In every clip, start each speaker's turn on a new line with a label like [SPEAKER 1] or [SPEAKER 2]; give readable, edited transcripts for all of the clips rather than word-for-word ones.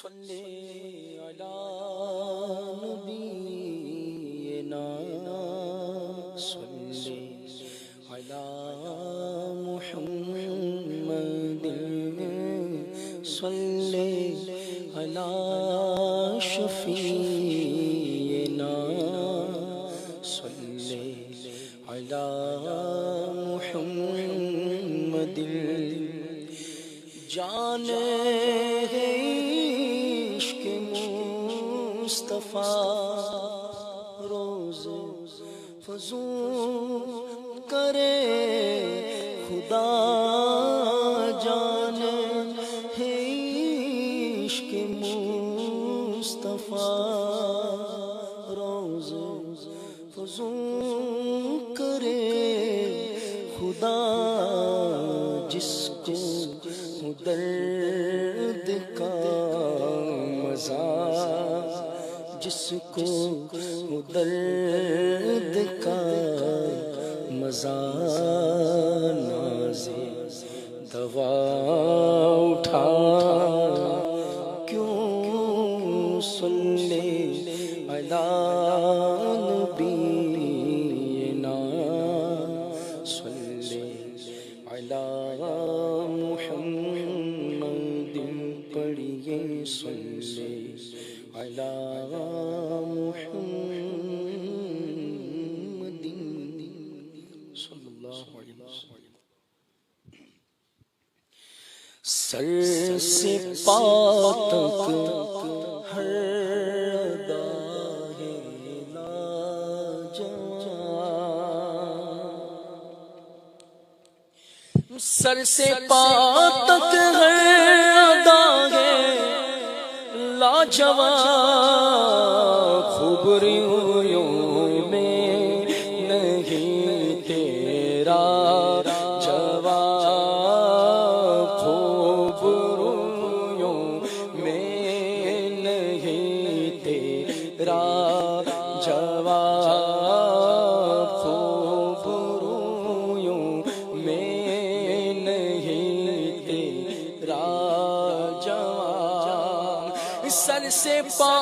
[SPEAKER 1] صلی علی نبینا صلی علی محمد صلی علی شفیعنا صلی علی محمد جان عشق مصطفیٰ روز فضول کرے خدا جان عشق مصطفیٰ روز فضول کرے خدا جس کو درد کا مزہ جس کو درد کا مزہ نازے دوا اٹھا کیوں صلی علی نبینا صلی علی محمد پڑھیے صلی علی محمد صلی اللہ علیہ وسلم سر سے پا تک ہر ادا ہے لاجواب سر سے پا تک ہر ادا ہے لاجواب خوبریوں میں نہیں تیرا جواب خوبریوں میں نہیں تیرا جواب خوبریوں میں نہیں تیرا جواب سر سے پا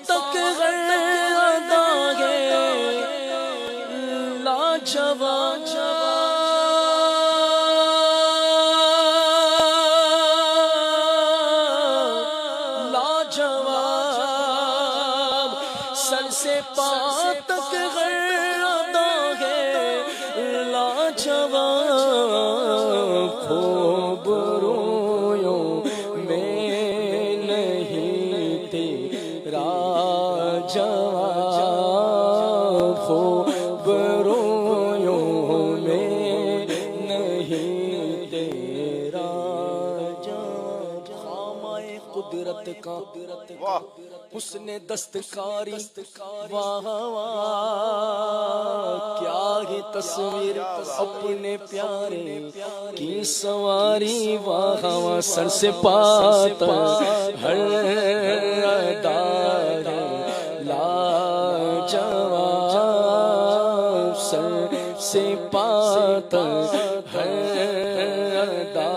[SPEAKER 1] تک غیر ادا ہے لاجواب لاجواب سر سے پا تک غیر ادا ہے لاجواب خوب رویوں میں نہیں تیرا جواب خوب رویوں میں نہیں تیرا جواب خامۂ قدرت کا حسن دستکاری واہ واہ کیا ہے تصویر اپنے پیارے کی سواری واہ واہ سر سے پاتا ہر ادا ہے لاجواب سر سے پاتا ہر ادا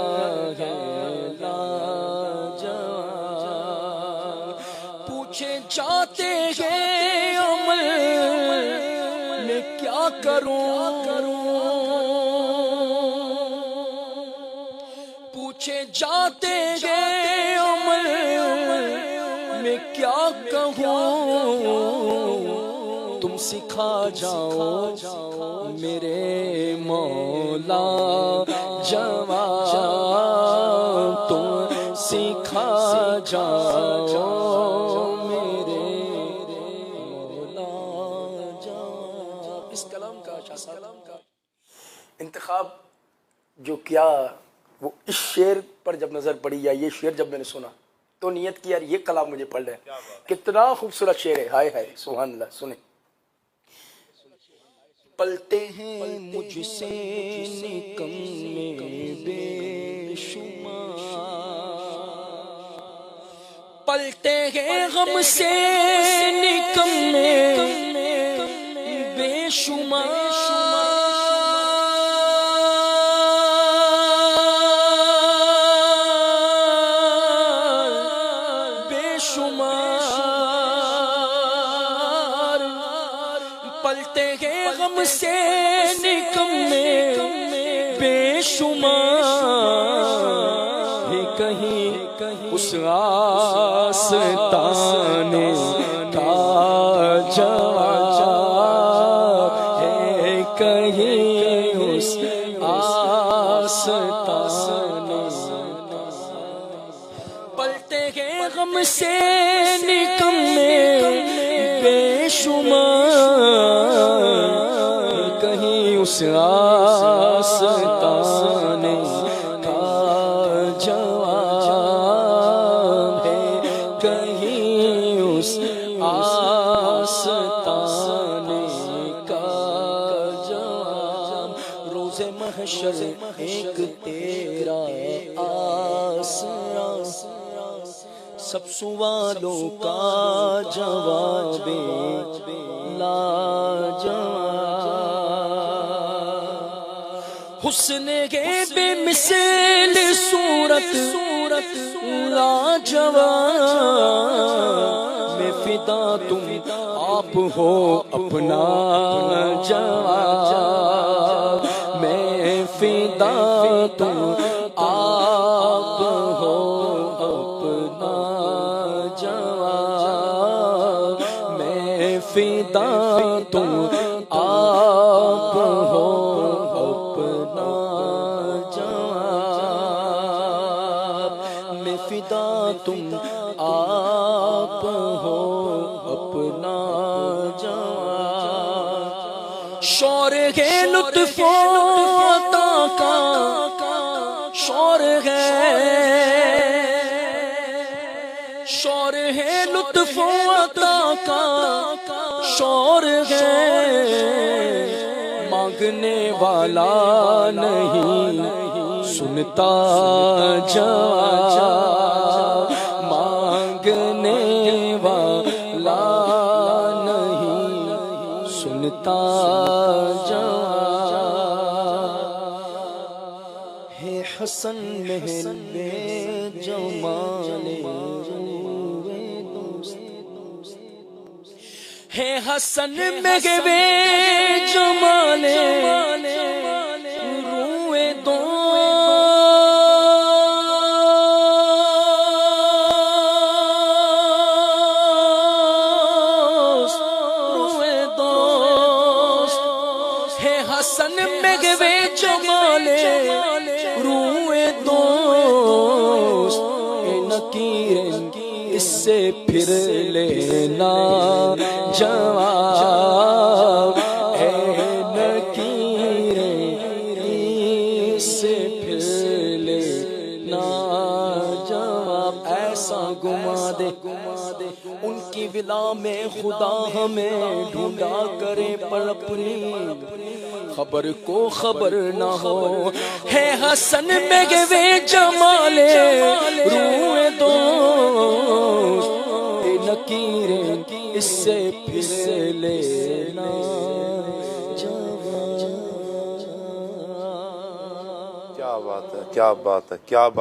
[SPEAKER 1] ہے پوچھے جاتے ہیں عمل میں کیا کروں پوچھے جاتے ہیں عمل میں کیا کہوں تم سکھا جاؤ میرے مولا جواب تم سکھا جاؤ انتخاب جو کیا وہ اس شعر پر جب نظر پڑی یا یہ شعر جب میں نے سنا تو نیت کی یار یہ کلام مجھے پڑھ رہے ہیں کتنا خوبصورت شعر ہے ہائے ہائے سبحان اللہ سنیں پلتے ہیں مجھ سے نکمے بے شمار پلتے ہیں غم سے نکمے بے شمار شمار پلتے ہیں غم سے نکمے بے شمار ہے کہیں اس آستانے کا جواب ہے کہیں اس آستانے پلتے ہیں غم سے نکمے بے شمار کہیں اس آستانے کا جواب ہے کہیں اس آستانے کا جواب روز محشر ایک تیرا آسرا سب سوالوں کا جواب لاجواب حسن کے بے مثل صورت لاجواب میں فدا تم آپ ہو اپنا جواب میں فدا تم آپ ہو اپنا جواب میں فدا تم آپ ہو اپنا جواب میں فدا تم آپ ہو اپنا جواب شور ہے لطف و عطا کا شور ہے شور ہے لطف و عطا کا شور ہے مانگنے والا نہیں سنتا جواب مانگنے والا نہیں سنتا جواب ہے حسن محل جمال ہے حسن مغوے جمال روئے دوست روئے دوست ہے حسن مغوے جمال روئے دوست اے نکیرن اس سے پھر لینا جواب اے نکیرے اس سے پھر لینا جواب ایسا گما دے ان کی ولا میں خدا ہمیں ڈھونڈا کرے پر اپنی خبر کو خبر نہ ہو ہے حسن مغوے جمال روئے دوست اے نکیرے اس سے پھر لینا
[SPEAKER 2] کیا بات ہے کیا بات ہے کیا بات